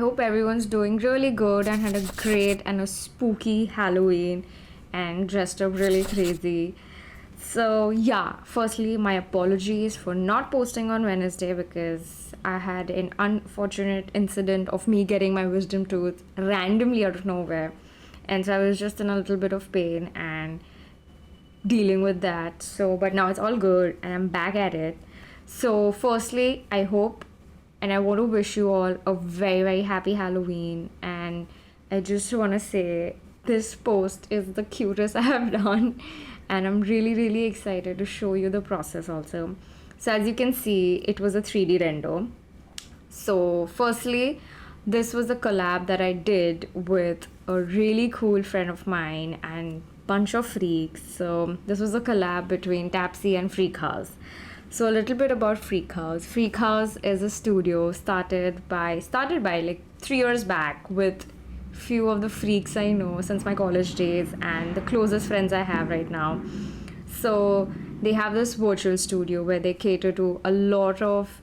hope everyone's doing really good and had a great and a spooky Halloween and dressed up really crazy. So, yeah, firstly, my apologies for not posting on Wednesday because I had an unfortunate incident of me getting my wisdom tooth randomly out of nowhere. And so I was just in a little bit of pain and dealing with that. So, but now it's all good and I'm back at it. So, firstly, I hope and I want to wish you all a very, very happy Halloween. And I just want to say this post is the cutest I have done, and I'm really, really excited to show you the process also. So, as you can see, it was a 3D render. So, firstly, this was a collab that I did with a really cool friend of mine and bunch of freaks. So, this was a collab between Tapsy and Freak House. So a little bit about Freak House. Freak House is a studio started by like 3 years back with few of the freaks I know since my college days and the closest friends I have right now. So they have this virtual studio where they cater to a lot of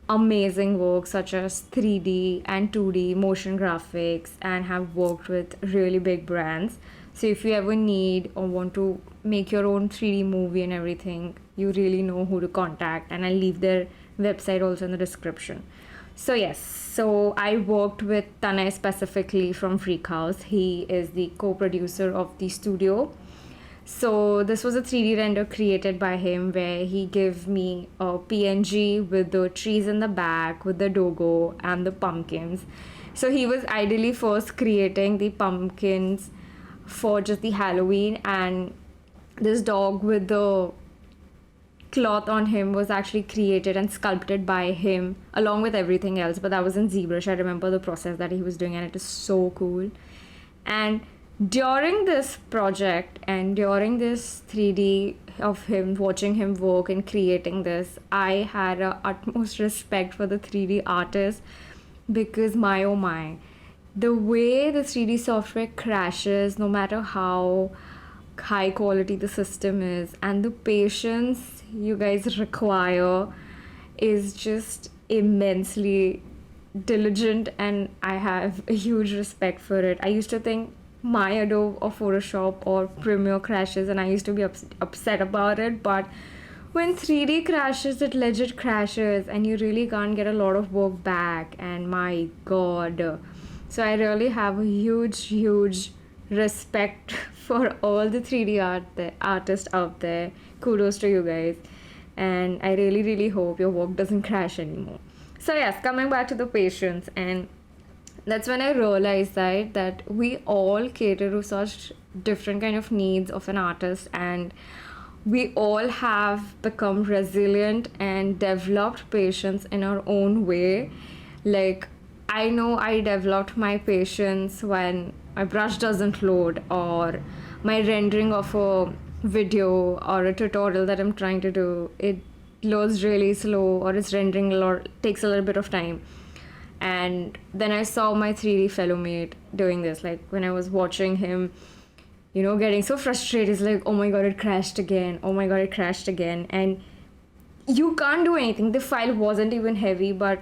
amazing work such as 3D and 2D motion graphics and have worked with really big brands. So if you ever need or want to make your own 3D movie and everything, you really know who to contact, and I'll leave their website also in the description. So yes, so I worked with Tanay specifically from Freak House. He is the co-producer of the studio. So this was a 3D render created by him where he gave me a PNG with the trees in the back, with the dogo and the pumpkins. So he was ideally first creating the pumpkins for just the Halloween, and this dog with the cloth on him was actually created and sculpted by him along with everything else, but that was in ZBrush. I remember the process that he was doing and it is so cool. And during this project and during this 3D of him, watching him work and creating this, I had a utmost respect for the 3D artist because my oh my, the way the 3D software crashes no matter how high quality the system is, and the patience you guys require is just immensely diligent, and I have a huge respect for it. I used to think my Adobe or Photoshop or Premiere crashes and I used to be upset about it, but when 3D crashes, it legit crashes and you really can't get a lot of work back, and my god. So I really have a huge respect for all the 3D artists out there. Kudos to you guys. And I really hope your work doesn't crash anymore. So yes, coming back to the patience, and that's when I realized that we all cater to such different kind of needs of an artist, and we all have become resilient and developed patience in our own way. Like, I know I developed my patience when my brush doesn't load, or my rendering of a video or a tutorial that I'm trying to do, it loads really slow, or it's rendering a lot, takes a little bit of time. And then I saw my 3D fellow mate doing this, like when I was watching him, getting so frustrated. It's like, oh my god, it crashed again, oh my god, it crashed again, and you can't do anything. The file wasn't even heavy, but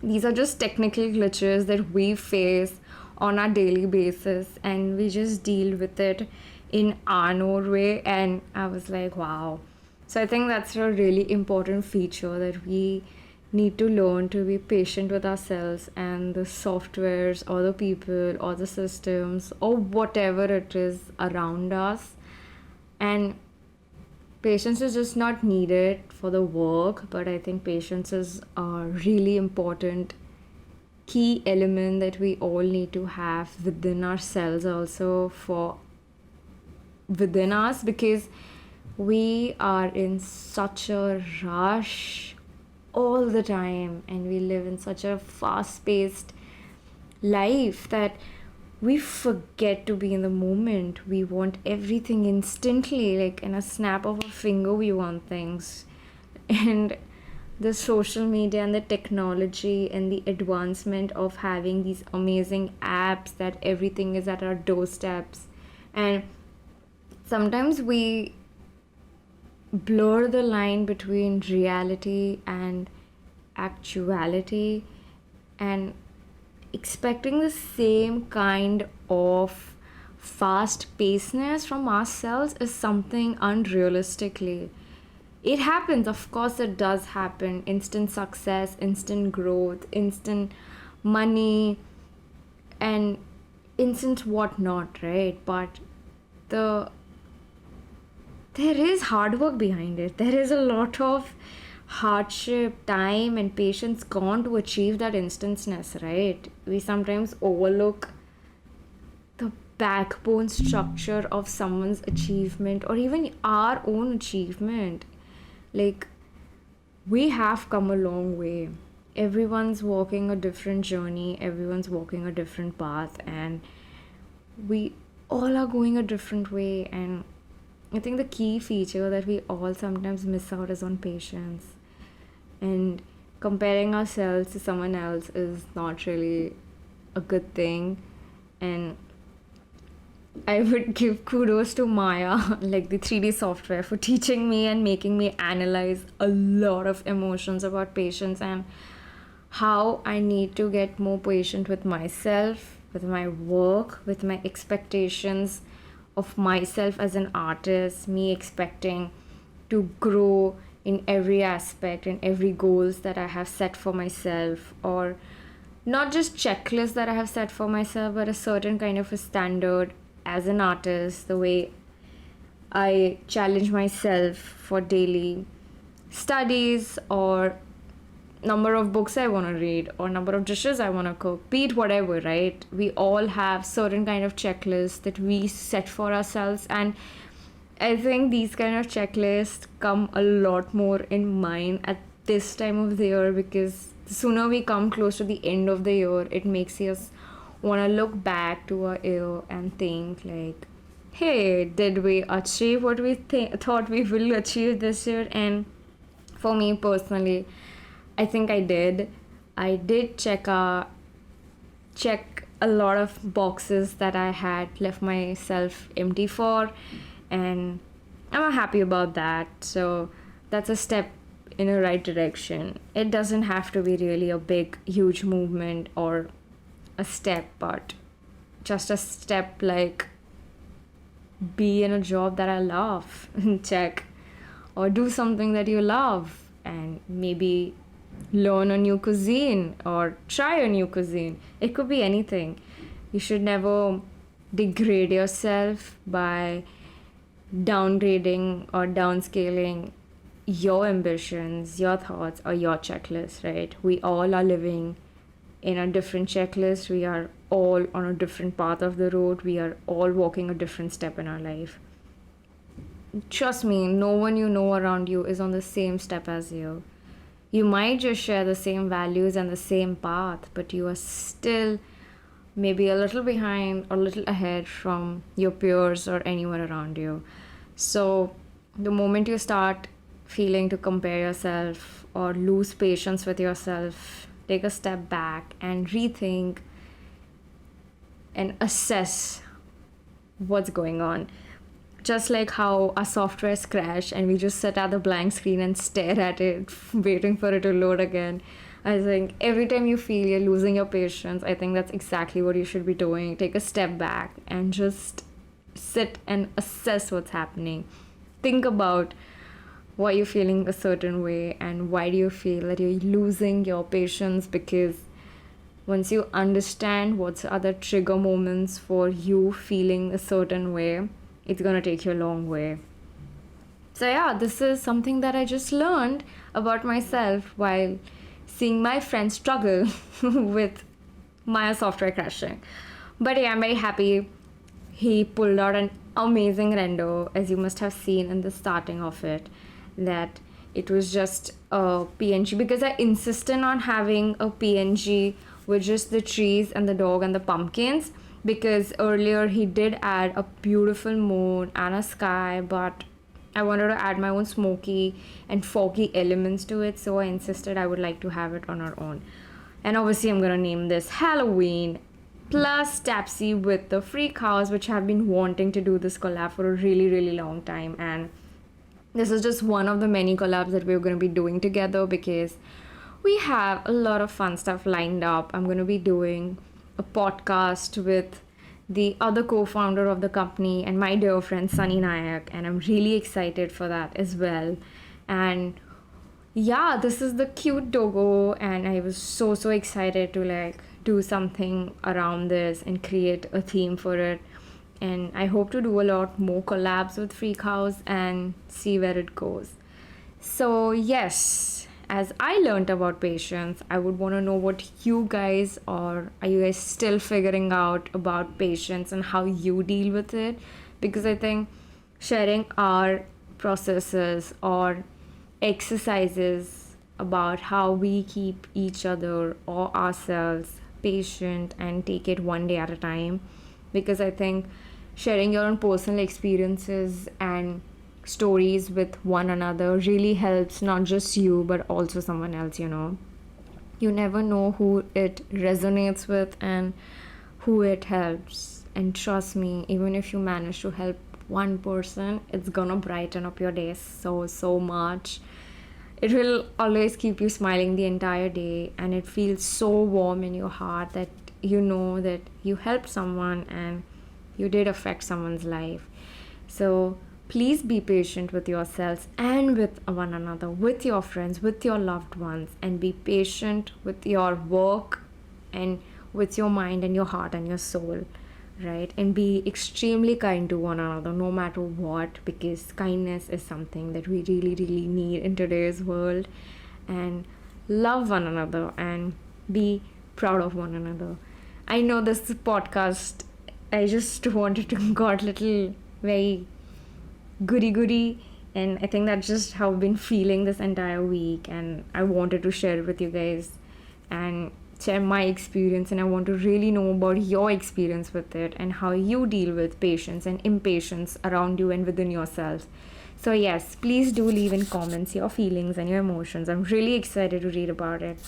these are just technical glitches that we face on our daily basis, and we just deal with it in our own way. And I was like, wow. So I think that's a really important feature, that we need to learn to be patient with ourselves and the softwares or the people or the systems or whatever it is around us. And patience is just not needed for the work, but I think patience is a really important key element that we all need to have within ourselves, also for within us, because we are in such a rush all the time and we live in such a fast-paced life that we forget to be in the moment. We want everything instantly, like in a snap of a finger we want things. And the social media and the technology and the advancement of having these amazing apps that everything is at our doorsteps, and sometimes we blur the line between reality and actuality, and expecting the same kind of fast pacedness from ourselves is something unrealistically. It happens, of course, it does happen. Instant success, instant growth, instant money, and instant whatnot, right? But the there is hard work behind it. There is a lot of hardship, time, and patience gone to achieve that instanceness, right? We sometimes overlook the backbone structure of someone's achievement or even our own achievement. Like, we have come a long way. Everyone's walking a different journey, everyone's walking a different path, and we all are going a different way. And I think the key feature that we all sometimes miss out is on patience. And comparing ourselves to someone else is not really a good thing. And I would give kudos to Maya, like the 3D software, for teaching me and making me analyze a lot of emotions about patience and how I need to get more patient with myself, with my work, with my expectations of myself as an artist, me expecting to grow in every aspect and every goals that I have set for myself, or not just checklists that I have set for myself, but a certain kind of a standard as an artist, the way I challenge myself for daily studies or number of books I want to read or number of dishes I want to cook, be it whatever, right? We all have certain kind of checklists that we set for ourselves, and I think these kind of checklists come a lot more in mind at this time of the year, because the sooner we come close to the end of the year, it makes us want to look back to our year and think like, hey, did we achieve what we thought we will achieve this year? And for me personally, I think I did. I did check a lot of boxes that I had left myself empty for, and I'm happy about that. So that's a step in the right direction. It doesn't have to be really a big, huge movement or a step, but just a step like be in a job that I love, check, or do something that you love, and maybe learn a new cuisine or try a new cuisine. It could be anything. You should never degrade yourself by downgrading or downscaling your ambitions, your thoughts, or your checklist, right? We all are living in a different checklist. We are all on a different path of the road. We are all walking a different step in our life. Trust me, no one you know around you is on the same step as you. You might just share the same values and the same path, but you are still maybe a little behind or a little ahead from your peers or anyone around you. So the moment you start feeling to compare yourself or lose patience with yourself, take a step back and rethink and assess what's going on. Just like how our softwares crash and we just sit at the blank screen and stare at it, waiting for it to load again. I think every time you feel you're losing your patience, I think that's exactly what you should be doing. Take a step back and just sit and assess what's happening. Think about why you're feeling a certain way and why do you feel that you're losing your patience, because once you understand what's other trigger moments for you feeling a certain way, it's gonna take you a long way. So yeah, this is something that I just learned about myself while seeing my friends struggle with Maya software crashing. But yeah, I'm very happy he pulled out an amazing render, as you must have seen in the starting of it, that it was just a PNG, because I insisted on having a PNG with just the trees and the dog and the pumpkins, because earlier he did add a beautiful moon and a sky, but I wanted to add my own smoky and foggy elements to it, so I insisted I would like to have it on our own. And obviously I'm gonna name this Halloween plus Tapsy with the Freak House, which I've been wanting to do this collab for a really, really long time. And this is just one of the many collabs that we're going to be doing together, because we have a lot of fun stuff lined up. I'm going to be doing a podcast with the other co-founder of the company and my dear friend Sunny Nayak, and I'm really excited for that as well. And yeah, this is the cute doggo, and I was so excited to like do something around this and create a theme for it. And I hope to do a lot more collabs with Freak House and see where it goes. So yes, as I learned about patience, I would want to know what you guys, or are you guys still figuring out about patience and how you deal with it? Because I think sharing our processes or exercises about how we keep each other or ourselves patient and take it one day at a time, because I think sharing your own personal experiences and stories with one another really helps not just you but also someone else. You never know who it resonates with and who it helps. And trust me, even if you manage to help one person, it's gonna brighten up your day so much. It will always keep you smiling the entire day, and it feels so warm in your heart that you know that you helped someone and you did affect someone's life. So please be patient with yourselves and with one another, with your friends, with your loved ones, and be patient with your work and with your mind and your heart and your soul, right? And be extremely kind to one another no matter what, because kindness is something that we really need in today's world. And love one another and be proud of one another. I know this podcast, I just wanted to got little very goody, and I think that's just how I've been feeling this entire week, and I wanted to share it with you guys and share my experience. And I want to really know about your experience with it and how you deal with patience and impatience around you and within yourself. So yes, please do leave in comments your feelings and your emotions. I'm really excited to read about it.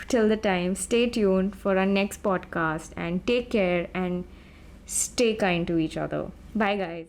Till the time, stay tuned for our next podcast, and take care and stay kind to each other. Bye guys.